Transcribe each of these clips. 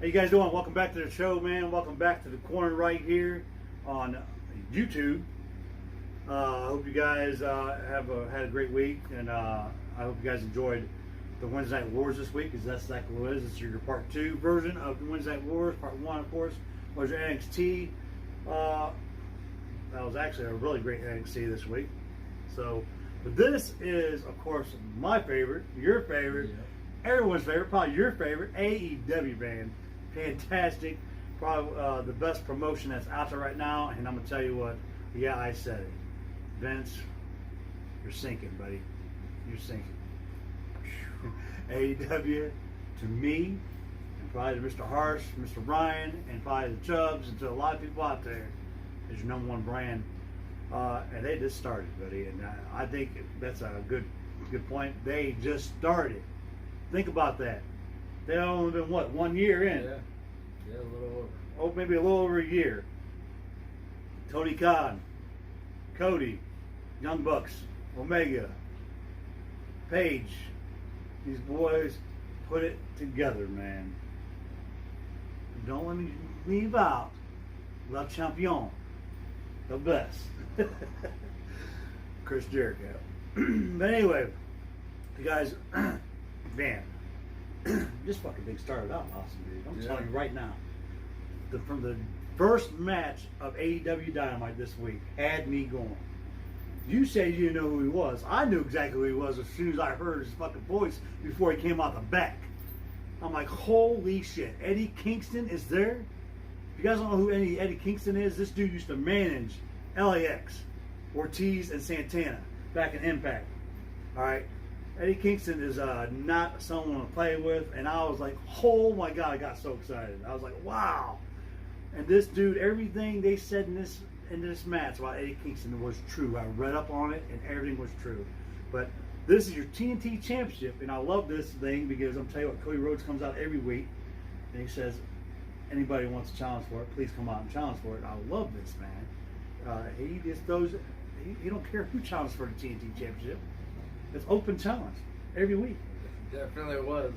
you guys doing? Welcome back to the show, man. Welcome back to the corner right here on YouTube. I hope you guys have had a great week, and I hope you guys enjoyed the Wednesday Night Wars this week, because that's exactly what it is. It's your part 2 version of the Wednesday Night Wars. Part 1, of course, was your NXT. That was actually a really great NXT this week. So, but this is, of course, my favorite, your favorite, everyone's favorite, probably your favorite, AEW, man. Fantastic. Probably the best promotion that's out there right now. And I'm going to tell you what, yeah, I said it. Vince, you're sinking, buddy. You're sinking. AEW, to me, and probably to Mr. Harsh, Mr. Ryan, and probably the Chubbs, and to a lot of people out there, is your number one brand. And they just started, buddy. And I think that's a good point. They just started. Think about that. They've only been, what, 1 year in? Yeah, a little over. Oh, maybe a little over a year. Tony Khan, Cody, Young Bucks, Omega, Paige. These boys put it together, man. Don't let me leave out La Champion, the best. Chris Jericho. But anyway, you guys, man, this fucking thing started out awesome, dude. I'm telling you right now. From the first match of AEW Dynamite this week had me going. You say you didn't know who he was. I knew exactly who he was as soon as I heard his fucking voice before he came out the back. I'm like, holy shit. Eddie Kingston is there? If you guys don't know who Eddie Kingston is, this dude used to manage LAX, Ortiz, and Santana back in Impact. Alright? Eddie Kingston is not someone to play with, and I was like, oh my god, I got so excited. I was like, wow. And this dude, everything they said in this match about Eddie Kingston was true. I read up on it, and everything was true. But this is your TNT Championship, and I love this thing because I'm telling you what, Cody Rhodes comes out every week, and he says, anybody who wants to challenge for it, please come out and challenge for it. I love this, man. He just throws, he don't care who challenges for the TNT Championship. It's open challenge every week. Definitely was.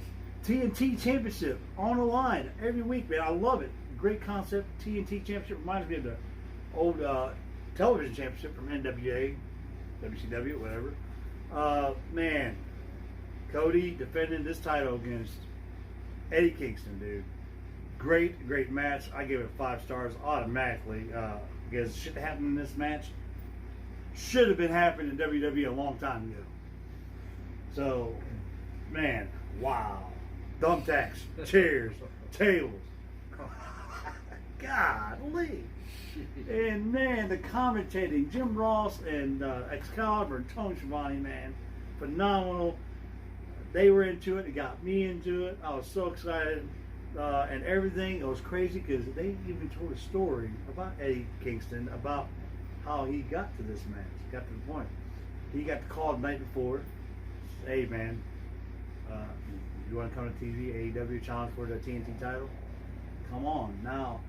TNT Championship on the line every week, man. I love it. Great concept. TNT Championship reminds me of the old television championship from NWA, WCW, whatever. Man, Cody defending this title against Eddie Kingston, dude. Great match. I give it 5 stars automatically because shit that happened in this match should have been happening in WWE a long time ago. So, man, wow. Thumbtacks, chairs, tables. Golly. And, man, the commentating, Jim Ross and Excalibur and Tony Schiavone, man, phenomenal. They were into it. It got me into it. I was so excited. And everything, it was crazy because they even told a story about Eddie Kingston, about how he got to this match, got to the point. He got the call the night before. Hey, man, you want to come to TV, AEW challenge for the TNT title? Come on. Now,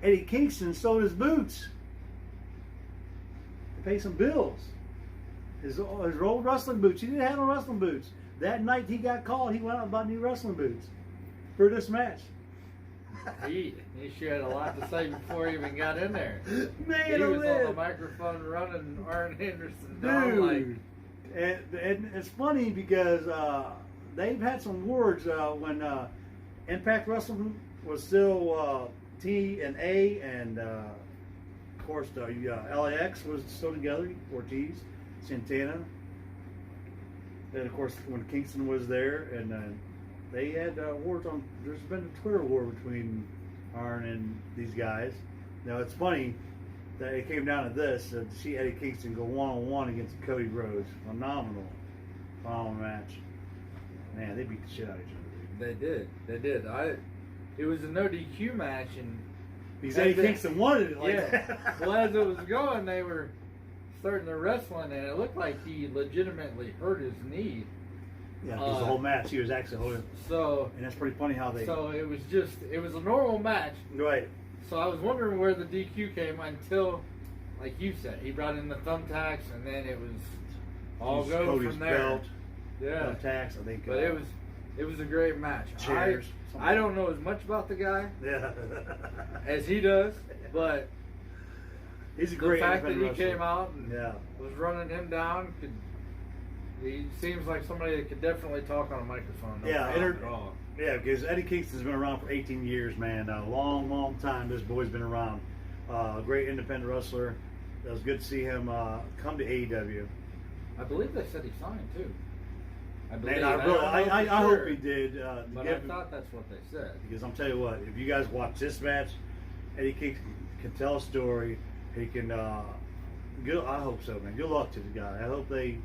Eddie Kingston sold his boots to pay some bills. His old wrestling boots. He didn't have no wrestling boots. That night he got called, he went out and bought new wrestling boots for this match. He sure had a lot to say before he even got in there. Man, he was on the microphone running Arn Anderson down. Dude. And it's funny because they've had some words when Impact Wrestling was still T and A, and of course the LAX was still together, Ortiz, Santana. And of course when Kingston was there, and they had wars on. There's been a Twitter war between Arn and these guys. Now it's funny that it came down to this, to see Eddie Kingston go one-on-one against Cody Rhodes. Phenomenal match. Man, they beat the shit out of each other. They did. It was a no DQ match, and because Eddie Kingston wanted it like that. Well, as it was going, they were starting to wrestling, and it looked like he legitimately hurt his knee. Yeah, because the whole match he was actually holding. So, and that's pretty funny how they. So it was a normal match. Right. So I was wondering where the DQ came until, like you said, he brought in the thumbtacks, and then it was all go Cody's from there. Belt, yeah, thumbtacks. I think. But it It was a great match. Chairs. I don't know as much about the guy Yeah. as he does, but He's a the great fact that he independent wrestler. came out and Yeah. was running him down, he seems like somebody that could definitely talk on a microphone. No problem at all. Yeah, because Eddie Kingston's been around for 18 years, man. A long, long time this boy's been around. Great independent wrestler. It was good to see him come to AEW. I believe they said he signed too. I believe. And don't know I for hope sure, he did. But I thought that's what they said. Because I'm telling you what, if you guys watch this match, Eddie Kingston can tell a story. He can. Good. I hope so, man. Good luck to the guy. I hope they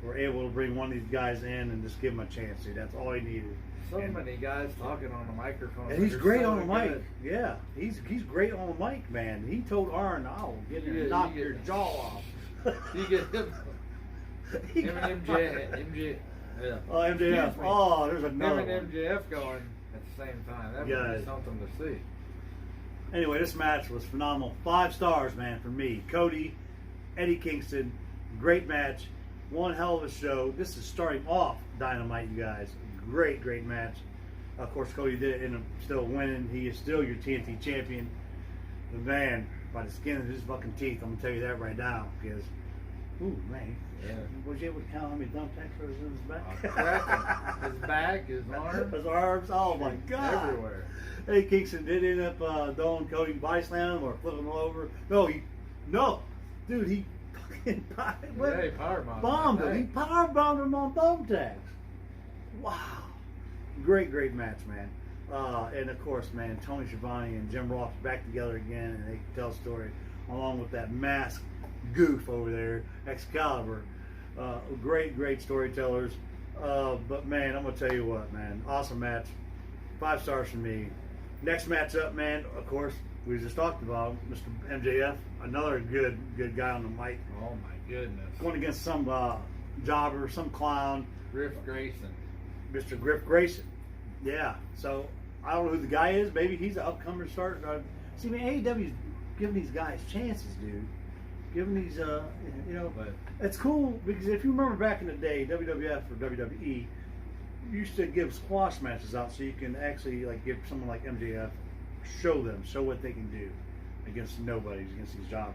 were able to bring one of these guys in and just give him a chance. Dude. That's all he needed. So many guys talking on the microphone. And he's They're great so on the mic. good. Yeah, he's great on the mic, man. He told Arn, "I'll get You you get- knock you your get- jaw off." You get him, He him got and fired. MJ. Yeah. Oh, MJF. Excuse me. Oh, there's Him another and one. MJF going at the same time. That would Yeah. be something to see. Anyway, this match was phenomenal. 5 stars, man, for me. Cody, Eddie Kingston, great match. One hell of a show. This is starting off Dynamite, you guys. Great, great match. Of course, Cody did it, and still winning. He is still your TNT champion. The man, by the skin of his fucking teeth, I'm gonna tell you that right now. Because, ooh, man, Yeah. was you able to count how many thumbtacks was in his back? Cracking. His back, his arm, His arms. Oh my God! everywhere. Eddie Kingston did end up throwing Cody body slam or flipping him over. No, dude, he fucking Yeah, he powerbombed bombed him. him. He power bombed him on thumbtacks. Wow, great match, man. And of course, man, Tony Schiavone and Jim Ross back together again, and they can tell a story along with that masked goof over there, Excalibur. Great storytellers. But man, I'm gonna tell you what, man, awesome match. 5 stars from me. Next match up, man, of course, we just talked about Mr. MJF, another good guy on the mic, Oh my goodness. going against some jobber, some clown, Griff Grayson. Mr. Griff Grayson. Yeah, so I don't know who the guy is. Maybe he's an upcomer start. See, man, AEW's giving these guys chances, dude. Giving these, But it's cool because if you remember back in the day, WWF or WWE used to give squash matches out so you can actually like give someone like MJF, show what they can do against nobodies, against these jobbers.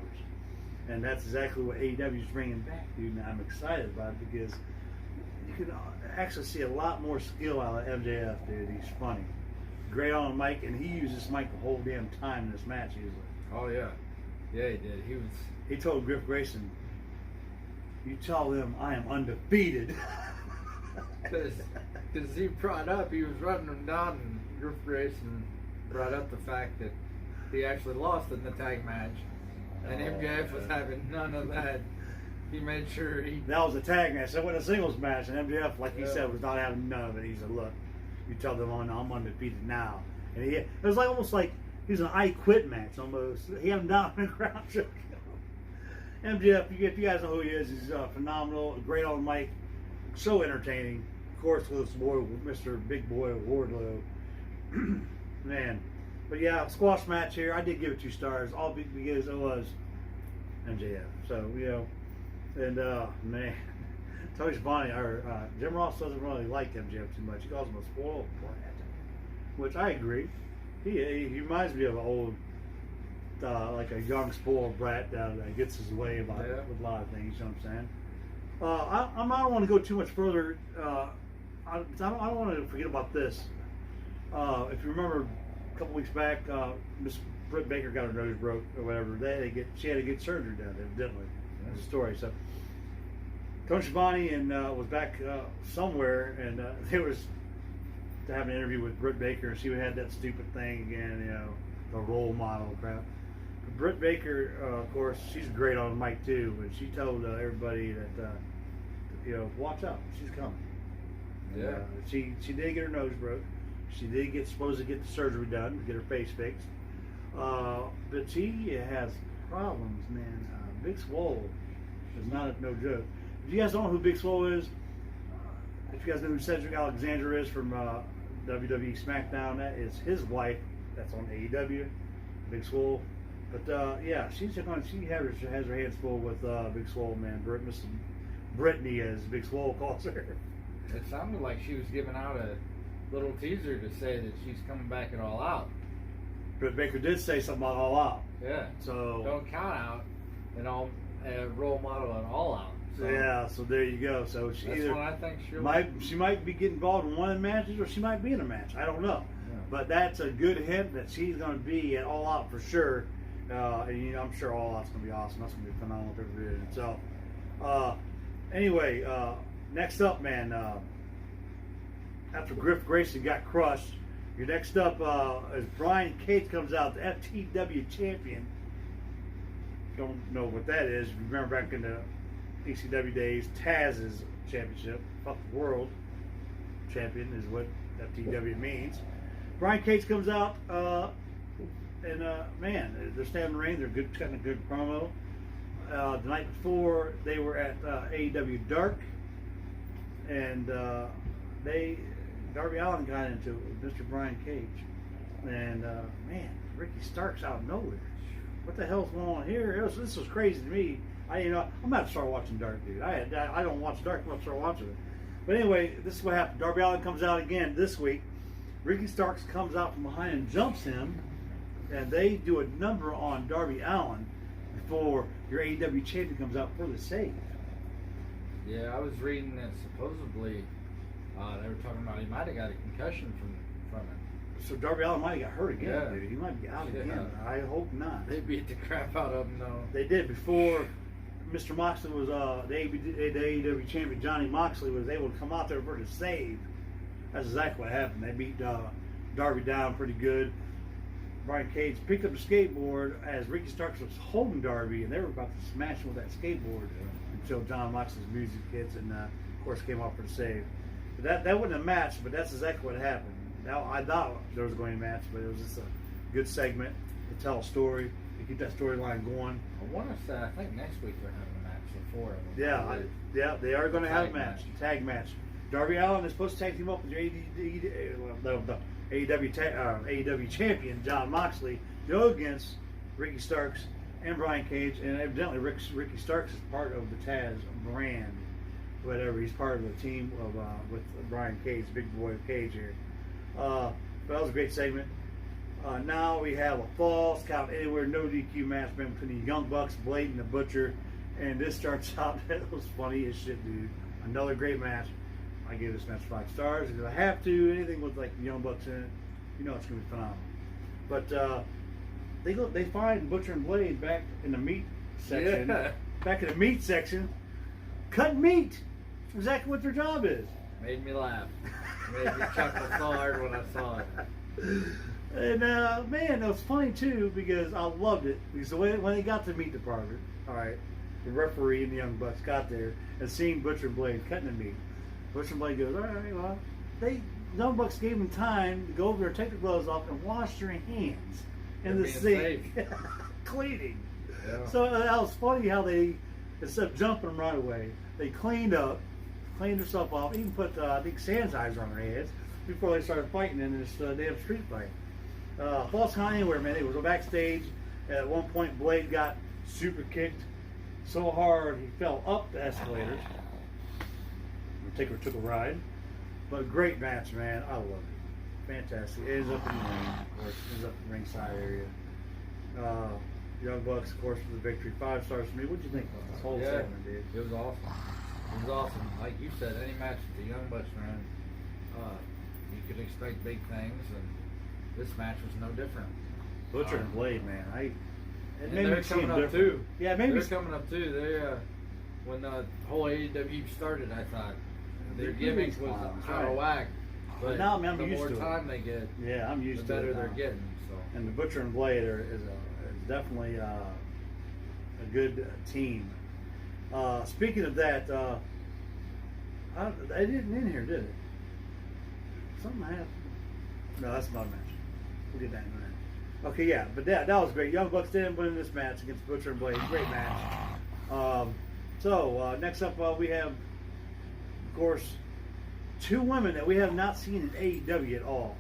And that's exactly what AEW is bringing back, dude. And I'm excited about it because you can actually see a lot more skill out of MJF, dude. He's funny. Great on the mic, and he used this mic the whole damn time in this match usually. oh yeah, yeah he did. He told Griff Grayson, "You tell them I am undefeated." Because he brought up, he was running him down, and Griff Grayson brought up the fact that he actually lost in the tag match, and MJF was having none of that. He made sure he. That was a tag match. That wasn't a singles match, and MJF, like he Yeah. said, was not having none of it. He said, "Look, you tell them I'm undefeated now." And it was like almost like he was an I Quit match almost. He had him down in the ground. MJF, if you guys know who he is, he's phenomenal, great on the mic, so entertaining. Of course, with this boy, Mr. Big Boy Wardlow, man. But yeah, squash match here. I did give it 2 stars, all because it was MJF. So and man, Tony Schiavone or Jim Ross doesn't really like MJF too much. He calls him a spoiled brat, which I agree. He reminds me of an old, like a young spoiled brat that gets his way about with a lot of things. You know what I'm saying? I don't want to go too much further. I don't want to forget about this. If you remember, a couple weeks back, Miss Britt Baker got her nose broke or whatever. She had to get surgery done, evidently. That's the story. So Tony Schiavone and was back somewhere, and they was to have an interview with Britt Baker, and she had that stupid thing again, the role model crap. But Britt Baker, of course, she's great on the mic too, and she told everybody that watch out, she's coming. And, Yeah. she did get her nose broke. She did supposed to get the surgery done to get her face fixed. But she has problems, man. Big Swole is not no joke. If you guys don't know who Big Swole is, if you guys know who Cedric Alexander is from WWE SmackDown, that is his wife. That's on AEW, Big Swole. But yeah, she has her hands full with Big Swole, man. Brittany, as Big Swole calls her. It sounded like she was giving out little teaser to say that she's coming back at All Out. Britt Baker did say something about All Out. Yeah. So Don't count out and I'll role model an All Out. So yeah, so there you go. So she that's either what I think she might be getting involved in one of the matches, or she might be in a match. I don't know. Yeah. But that's a good hint that she's going to be at All Out for sure. And you know, I'm sure All Out's going to be awesome. That's going to be phenomenal for everybody. So, anyway, next up, man. After Griff Grayson got crushed, your next up is Brian Cage comes out, the FTW champion. Don't know what that is. If you remember back in the ECW days, Taz's championship, fuck the world champion is what FTW means. Brian Cage comes out, and man, they're standing in the ring. They're good, cutting a good promo. The night before, they were at AEW Dark, and Darby Allin got into it with Mr. Brian Cage, and man, Ricky Starks out of nowhere. What the hell's going on here? This was crazy to me. I'm about to start watching Dark, dude. I don't watch Dark. I'm about to start watching it. But anyway, this is what happened. Darby Allin comes out again this week. Ricky Starks comes out from behind and jumps him, and they do a number on Darby Allin before your AEW champion comes out for the save. Yeah, I was reading that supposedly they were talking about he might have got a concussion from it. So Darby Allin might have got hurt again, Yeah. dude. He might be out Yeah. again. I hope not. They beat the crap out of him though. They did before Mr. Moxley was the AEW champion. Johnny Moxley was able to come out there for the save. That's exactly what happened. They beat Darby down pretty good. Brian Cage picked up the skateboard as Ricky Starks was holding Darby, and they were about to smash him with that skateboard until John Moxley's music hits, and of course came off for the save. But that wasn't a match, but that's exactly what happened. Now I thought there was going to be a match, but it was just a good segment to tell a story, to keep that storyline going. I want to say I think next week they're having a match, the four of them. Yeah, they are going to have a Tag match, match. tag match. Darby Allin is supposed to tag team up with your the AEW champion John Moxley, go against Ricky Starks and Brian Cage, and evidently Ricky Starks is part of the Taz brand. Whatever, he's part of the team of with Brian Cage, big boy Cage here. But that was a great segment. Now we have a Falls Count Anywhere no DQ match between the Young Bucks, Blade, and the Butcher, and this starts out. It was funny as shit, dude. Another great match. I gave this match 5 stars because I have to. Anything with like the Young Bucks in it, you know it's gonna be phenomenal. But they find Butcher and Blade back in the meat section. Yeah. Back in the meat section, cutting meat. Exactly what their job is. Made me laugh. Made me chuckle so hard when I saw it. And man, it was funny too because I loved it because when they got to meet the partner, all right, the referee and the Young Bucks got there and seeing Butcher and Blade cutting the meat. Butcher and Blade goes, all right, well, Young Bucks gave them time to go over there, take their gloves off, and wash their hands in the sink, cleaning. Yeah. So that was funny how they, instead of jumping them right away, they cleaned themselves off, even put I think sanitizer on their heads before they started fighting in this damn street fight. Falls Count Anywhere, man. It was backstage. At one point, Blade got super kicked so hard he fell up the escalators. Taker took a ride, but a great match, man. I love it. Fantastic. It ends up in the ring, of course. Ends up in the ringside area. Young Bucks, of course, for the victory. 5 stars for me. What'd you think about this whole segment, dude? It was awesome. It was awesome. Like you said, any match with the Young Bucks, man, you could expect big things, and this match was no different. Butcher and Blade, man. It And made they're me see coming them up different. too. Yeah, maybe. They're coming up too. They when the whole AEW started, I thought their They're gimmick really was wild. out of whack. But now I'm the used more to it. time they get, Yeah, I'm the used to it. better they're now. getting. So And the Butcher and Blade is definitely a good team. Speaking of that, they didn't in here, did it? Something happened. No, that's not a match. We did that in a minute. Okay, yeah, but that was great. Young Bucks didn't win this match against Butcher and Blade. Great match. So next up, we have, of course, 2 women that we have not seen in AEW at all.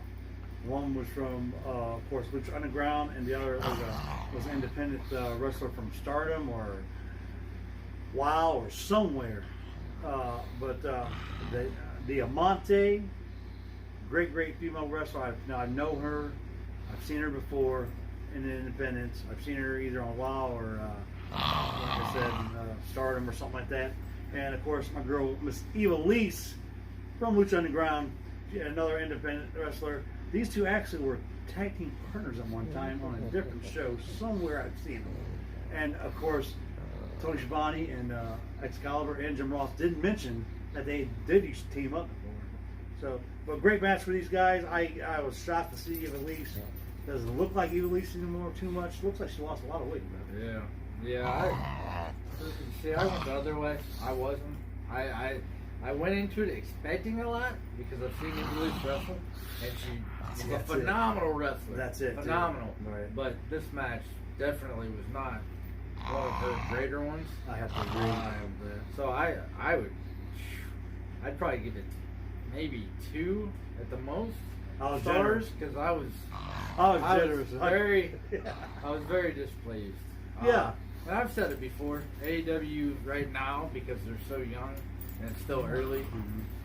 One was from, of course, Lucha Underground, and the other was an independent wrestler from Stardom or WoW or somewhere. But Diamante, great female wrestler. I know her. I've seen her before in the independents. I've seen her either on WoW or, like I said, Stardom or something like that. And of course, my girl, Miss Eva Lise from Lucha Underground, another independent wrestler. These two actually were tag team partners at one time on a different show somewhere. I've seen them. And of course, Tony Schiavone and Excalibur and Jim Ross didn't mention that they did used to team up before. So, but great match for these guys. I was shocked to see Eva Lise. Doesn't look like Eva Lise anymore too much. Looks like she lost a lot of weight. Yeah. Yeah. See, I went the other way. I wasn't. I went into it expecting a lot because I've seen Eva Lise wrestle, and she's a phenomenal wrestler. That's it. Phenomenal. Right. But this match definitely was not one of her greater ones. I have to agree. So I'd probably give it maybe 2 at the most. I was stars generous because I was generous. I was very displeased. Yeah. And I've said it before. AEW right now, because they're so young and it's still early,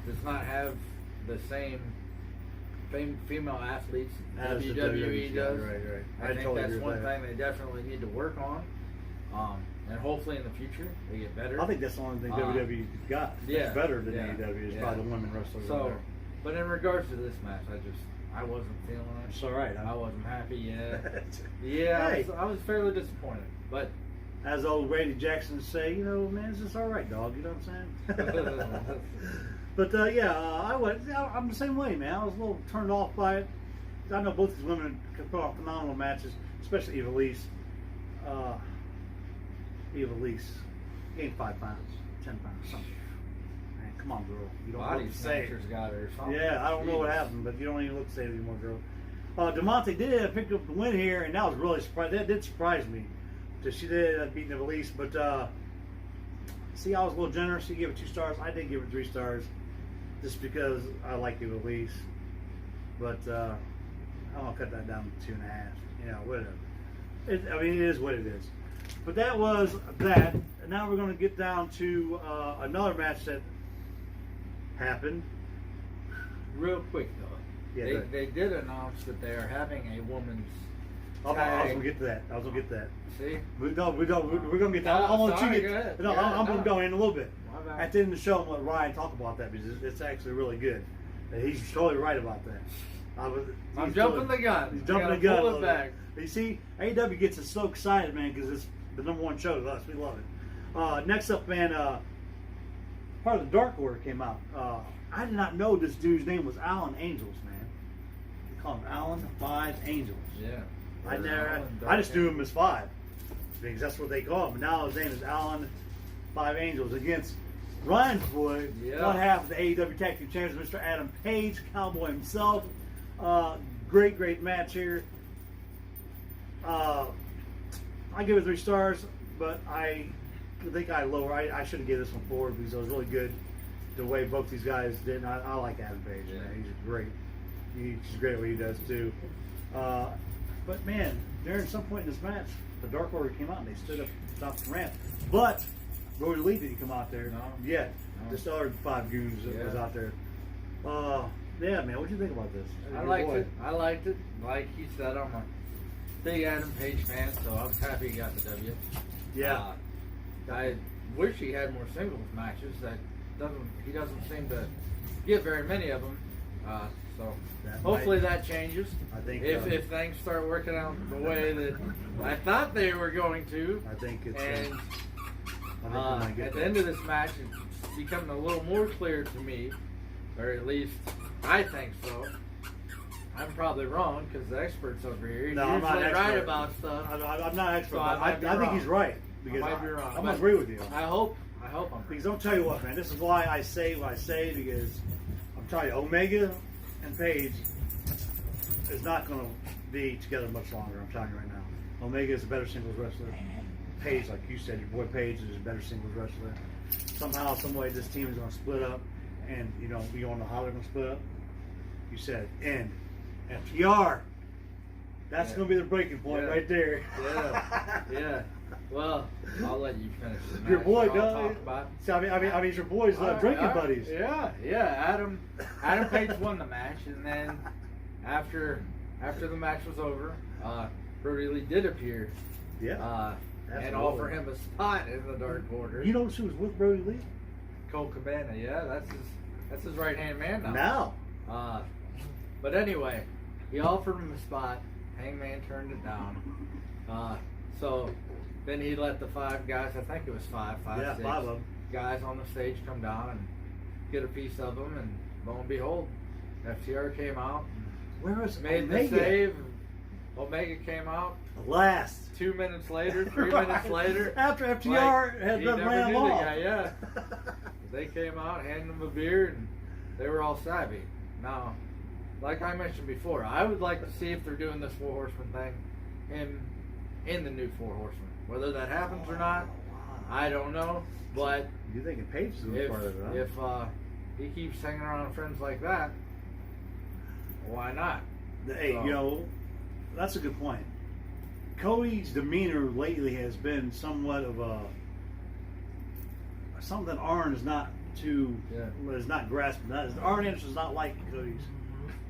does not have the same female athletes as WWE does. Right. I think totally that's agree one with that. thing they definitely need to work on. And hopefully in the future they get better. I think that's the only thing WWE got. Yeah, That's better than yeah, AEW is yeah. probably the women wrestlers. So, but in regards to this match, I wasn't feeling it. It's all right. I wasn't happy yet. Yeah, Hey. I was fairly disappointed. But As old Randy Jackson would say, man, it's just all right, dog. You know what I'm saying? But I'm the same way, man. I was a little turned off by it. I know both these women can put on phenomenal matches, especially Eva Lise. Eva Lise gained 5 pounds, 10 pounds, something. Man, come on, girl. You don't body look the same. snatchers got her or something. Yeah, I don't know what happened, but you don't even look the same anymore, girl. DeMonte did pick up the win here, and that was really surprised. That did surprise me. She did beat Eva Lise, but see, I was a little generous. She gave it 2 stars. I did give it 3 stars, just because I like Eva Lise. But I'm gonna cut that down to 2.5. Whatever. It is what it is. But that was that. And now we're gonna get down to another match that happened. Real quick though, Yeah, they did announce that they are having a woman's I was tag. gonna get to that. I was gonna get to that. See? We're gonna get that. I want you to get. No, I'm gonna go in a little bit. My bad. At the end of the show, I'm gonna let Ryan talk about that because it's actually really good. And he's totally right about that. I'm jumping the gun. He's jumping I the gotta gun. pull a it little back. bit. You see, AEW gets us so excited, man, because it's the #1 show to us. We love it. Next up, man, part of the Dark Order came out. I did not know this dude's name was Alan Angels, man. They call him Alan 5 Angels. Yeah. I just knew him as 5 because that's what they call him. But now his name is Alan 5 Angels against Ryan's boy, one half of the AEW Tag Team Champions, Mr. Adam Page, Cowboy himself. Great match here. I give it 3 stars, but I think I should have given this one 4 because it was really good the way both these guys did. And I like Adam Page, man. He's great. He's great at what he does too. But man, during some point in this match, the Dark Order came out and they stood up top of the ramp. But Brody Lee didn't come out there yet. No. Just the other 5 goons that was out there. Yeah, man, what'd you think about this? I liked it. Like he said, I'm a big Adam Page fan, so I was happy he got the W. Yeah. I wish he had more singles matches. He doesn't seem to get very many of them. So hopefully that changes. I think if things start working out the way that I thought they were going to. I think it's. And at the end of this match, it's becoming a little more clear to me, or at least I think so. I'm probably wrong because the expert's over here. He's I'm not usually expert. right about stuff. I'm not expert. So but I think he's right because I might be wrong. I'm gonna agree with you. I hope I'm Because I'll tell you what, man. This is why I say what I say because I'm telling you, Omega and Page is not going to be together much longer. I'm telling you right now. Omega is a better singles wrestler. Page, like you said, your boy Page is a better singles wrestler. Somehow, some way, this team is going to split up, and you don't know how they're going to split up. You said end. FTR. That's going to be the breaking point right there. Yeah. Well, I'll let you finish the match. Your boy, I'll Doug. talk about. See, I mean, it's your boys' drinking buddies. Yeah. Adam Page won the match, and then after the match was over, Brody Lee did appear. Yeah. And Absolutely. offer him a spot in the Dark Order. You know who was with Brody Lee? Colt Cabana, yeah, that's his right hand man now. But anyway, he offered him a spot. Hangman turned it down. So then he let the 5 guys, I think it was 5, 6 5 of them. guys on the stage come down and get a piece of them, and lo and behold, FTR came out, Where was made Omega? the save. Omega came out Last. 2 minutes later, 3 Right. minutes later. After FTR had he done never ran knew off. the guy, yeah. They came out, handed him a beer, and they were all savvy. Now, like I mentioned before, I would like to see if they're doing this 4 Horsemen thing in the new 4 Horsemen. Whether that happens or not, I don't know. But You thinking Page is if part of it? Huh? he keeps hanging around friends like that, why not? Hey, So- you know, that's a good point. Cody's demeanor lately has been somewhat of something that Arn is not is not grasping. Arn Anderson's not like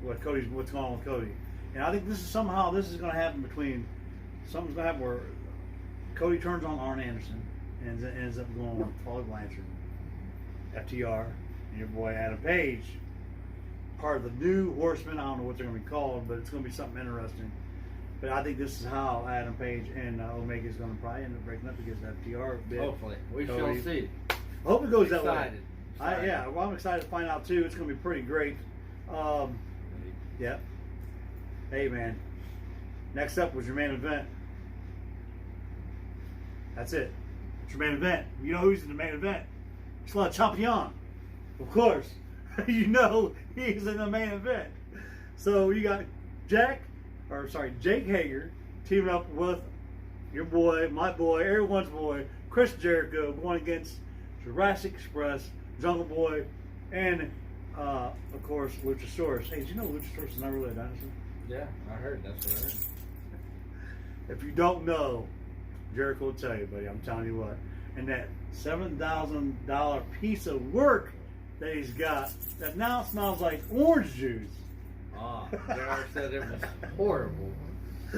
what's going on with Cody. And I think this is going to happen something's going to happen where Cody turns on Arn Anderson and ends up going with Paul Blanchard, FTR, and your boy Adam Page, part of the new Horsemen. I don't know what they're going to be called, but it's going to be something interesting. But I think this is how Adam Page and Omega is going to probably end up breaking up against FTR. Hopefully, we Cody. shall see. I hope it goes that way. Excited. Well, I'm excited to find out too. It's going to be pretty great. Yeah. Hey, man. Next up was your main event. That's it. It's your main event. You know who's in the main event? It's La Champion. Of course. You know he's in the main event. So you got Jake Hager teaming up with your boy, my boy, everyone's boy, Chris Jericho, going against Jurassic Express, Jungle Boy, and of course Luchasaurus. Hey, did you know Luchasaurus is not really a dinosaur? Yeah, I heard. That's what I heard. If you don't know, Jericho will tell you, buddy. I'm telling you what. And that $7,000 piece of work that he's got that now smells like orange juice. JR said it was horrible.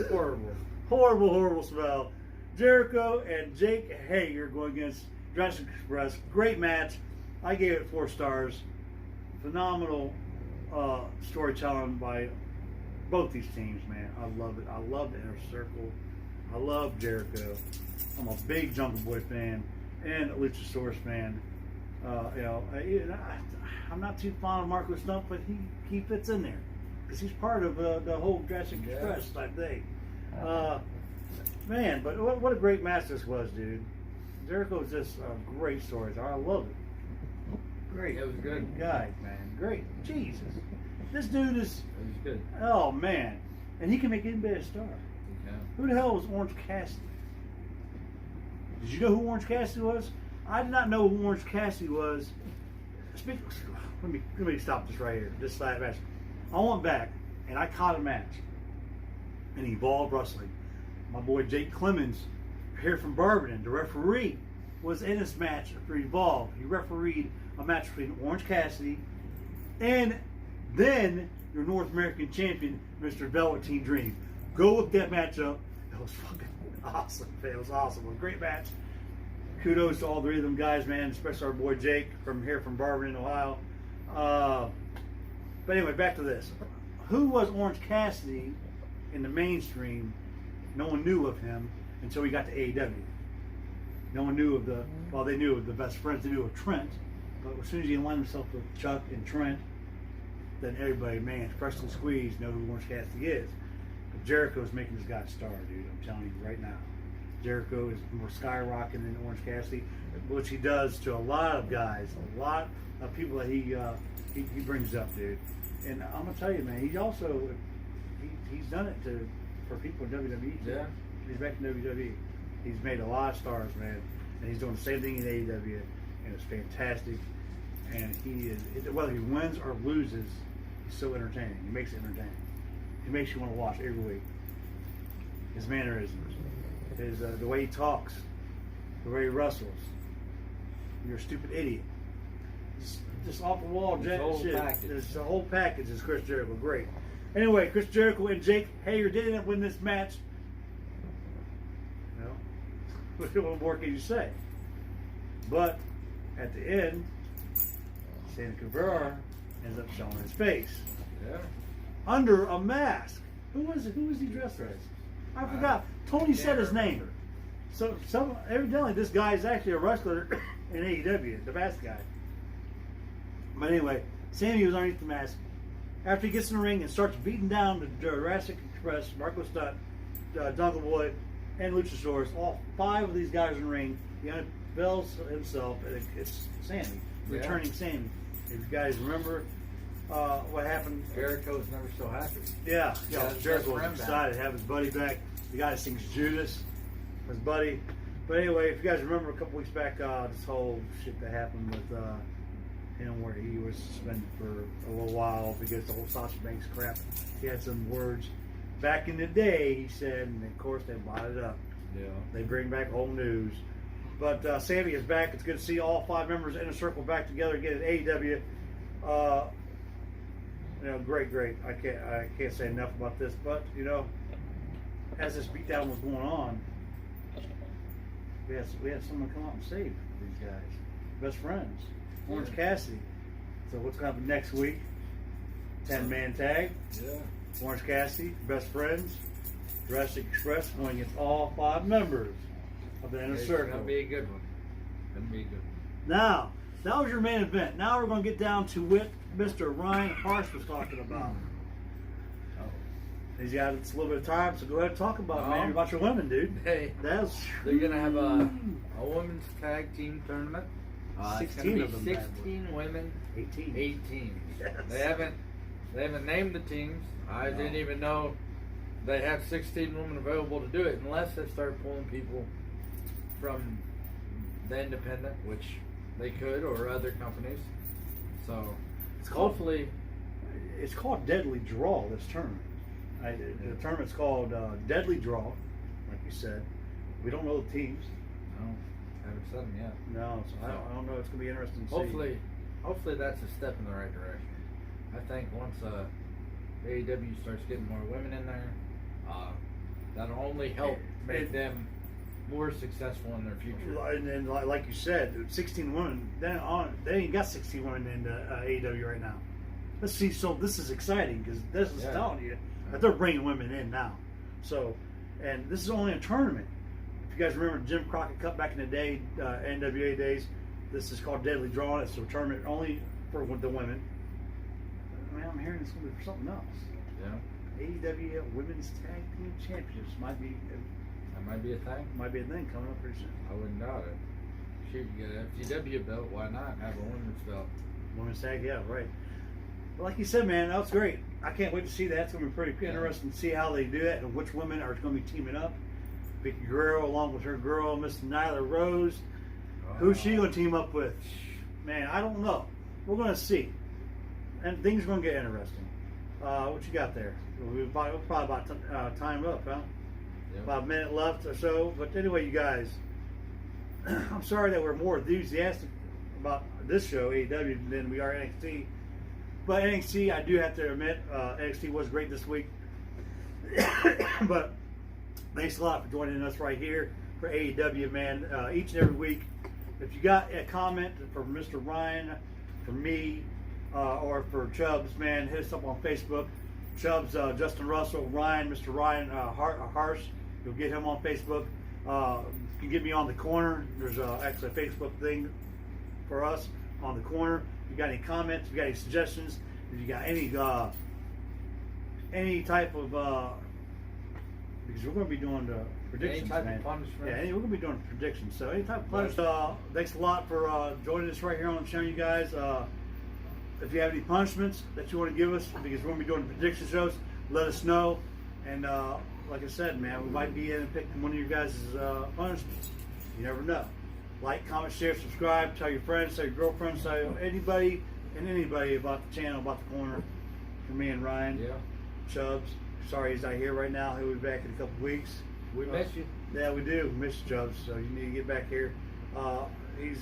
Horrible. Horrible smell. Jericho and Jake Hager going against Jurassic Express. Great match. I gave it 4 stars. Phenomenal storytelling by both these teams, man. I love it. I love the Inner Circle. I love Jericho. I'm a big Jungle Boy fan and a Luchasaurus fan. I'm not too fond of Marco Stunt, but he fits in there because he's part of the whole Jurassic Express type thing. Man, but what a great match this was, dude. Jericho's just a great story. I love it. Great. It was good. Guy, man. Great. Jesus. This dude is. It was good. Oh, man. And he can make anybody a star. Yeah. Who the hell was Orange Cassidy? Did you know who Orange Cassidy was? I did not know who Orange Cassidy was. Let me stop this right here. This last match. I went back and I caught a match in Evolve Wrestling. My boy Jake Clemens, here from Bourbon, the referee, was in this match for Evolve. He refereed a match between Orange Cassidy and then your North American champion, Mr. Velveteen Dream. Go look that match up. It was fucking awesome. It was awesome. A great match. Kudos to all 3 of them guys, man, especially our boy Jake from Bourbon, Ohio. But anyway, back to this. Who was Orange Cassidy in the mainstream? No one knew of him until he got to AEW. No one knew of they knew of the best friends. They knew of Trent. But as soon as he aligned himself with Chuck and Trent, then everybody, man, Preston Squeeze, know who Orange Cassidy is. But Jericho's making this guy a star, dude. I'm telling you right now. Jericho is more skyrocketing than Orange Cassidy, which he does to a lot of guys, a lot of people that he brings up, dude. And I'm gonna tell you, man, he's also he's done it for people in WWE. Too. Yeah. He's back in WWE. He's made a lot of stars, man, and he's doing the same thing in AEW, and it's fantastic. And he is, whether he wins or loses, he's so entertaining. He makes it entertaining. He makes you want to watch every week. His mannerisms, the way he talks, the way he wrestles. You're a stupid idiot. Just off the wall, His jet whole shit. package. This the whole package is Chris Jericho. Great. Anyway, Chris Jericho and Jake Hager didn't win this match. You know, what more can you say? But at the end, Santa Guevara ends up showing his face Yeah. under a mask. Who was it? Who was he dressed as? I forgot. Tony said his name. So evidently this guy is actually a wrestler in AEW, the mask guy. But anyway, Sammy was underneath the mask. After he gets in the ring and starts beating down the Jurassic Express, Marco Stunt, Jungle Boy, and Luchasaurus, all 5 of these guys in the ring, he unveils himself, and it's Sammy, returning Sammy. If you guys remember what happened, Jericho's never so happy. yeah, Yeah, his Jericho best was friend excited to have his buddy back. The guy that sings Judas, his buddy. But anyway, if you guys remember a couple weeks back, this whole shit that happened with him, where he was suspended for a little while because the whole Sasha Banks crap. He had some words back in the day, he said, and of course they bought it up. Yeah. They bring back old news. But Sammy is back. It's good to see all 5 members in a circle back together again at AEW. You know, great. I can't say enough about this, but you know, as this beatdown was going on, we had someone come out and save these guys, best friends, Orange Cassidy. So what's going to happen next week? 10-man tag. Yeah. Orange Cassidy, best friends, Jurassic Express going against all 5 members of the Inner It's Circle. gonna be a good one. Gonna be a good one. Now, that was your main event. Now we're going to get down to what Mr. Ryan Harsh was talking about. He's got a little bit of time, so go ahead and talk about it, man. About your women, dude. Hey, That's they're gonna have a women's tag team tournament. It's 16 gonna of them, be bad 16 women, 18. 8 teams. Yes. They haven't named the teams. I didn't even know they have 16 women available to do it unless they start pulling people from the independent, which they could, or other companies. So hopefully, It's called Deadly Draw, this tournament. The tournament's called Deadly Draw, like you said. We don't know the teams. no, haven't said them yet. No, so I don't know. It's going to be interesting to Hopefully that's a step in the right direction. I think once AEW starts getting more women in there, that'll only help make them more successful in their future. And like you said, 16 women. They ain't got 16 women in AEW right now. Let's see. So this is exciting because this is telling you that they're bringing women in now. So, and this is only a tournament. If you guys remember Jim Crockett Cup back in the day, NWA days, this is called Deadly Draw. It's a tournament only for the women. I mean, I'm hearing it's going to be for something else. Yeah, AEW Women's Tag Team Championships might be a thing. coming up pretty soon. I wouldn't doubt it. Shoot, you get an FTW belt. Why not have a women's belt? Women's tag, yeah, right. But like you said, man, that was great. I can't wait to see that. It's going to be pretty interesting to see how they do it and which women are going to be teaming up. Vicky Guerrero along with her girl, Miss Nyla Rose. Who's she going to team up with? Man, I don't know. We're going to see. And things are going to get interesting. What you got there? We're probably about time up, huh? Yep. About a minute left or so. But anyway, you guys, I'm sorry that we're more enthusiastic about this show, AEW, than we are NXT. But NXT, I do have to admit, NXT was great this week. But thanks a lot for joining us right here for AEW, man. Each and every week, if you got a comment from Mr. Ryan, from me, or for Chubbs, man, hit us up on Facebook. Chubbs, Justin Russell, Ryan, Mr. Ryan Harsh. You'll get him on Facebook. You can get me on the corner. There's actually a Facebook thing for us on the corner. If you got any comments, if you got any suggestions, if you got any type of because we're going to be doing the predictions, Any type man. of punishment. Yeah, we're going to be doing predictions. So any type of punishment. Thanks a lot for joining us right here on the show, you guys. If you have any punishments that you want to give us, because we're going to be doing prediction shows, let us know. And like I said, man, we might be in and pick one of your guys' punishments. You never know. Like, comment, share, subscribe. Tell your friends, tell your girlfriends, tell anybody about the channel, about the corner. For me and Ryan. Yeah. Chubbs. Sorry he's not here right now. He'll be back in a couple weeks. We miss you. Yeah, we do. We miss you, Chubbs. So you need to get back here. He's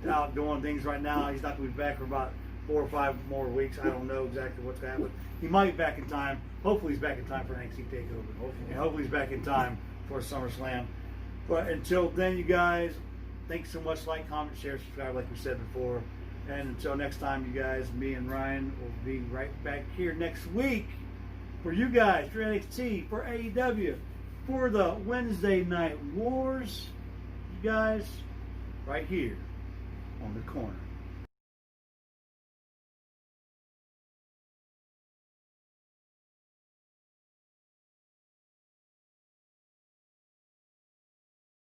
out doing things right now. He's not going to be back for about 4 or 5 more weeks. I don't know exactly what's going to happen. He might be back in time. Hopefully he's back in time for NXT TakeOver. And hopefully he's back in time for SummerSlam. But until then, you guys, thanks so much. Like, comment, share, subscribe like we said before. And until next time, you guys, me and Ryan will be right back here next week for you guys, for NXT, for AEW, for the Wednesday Night Wars. You guys, right here on the corner.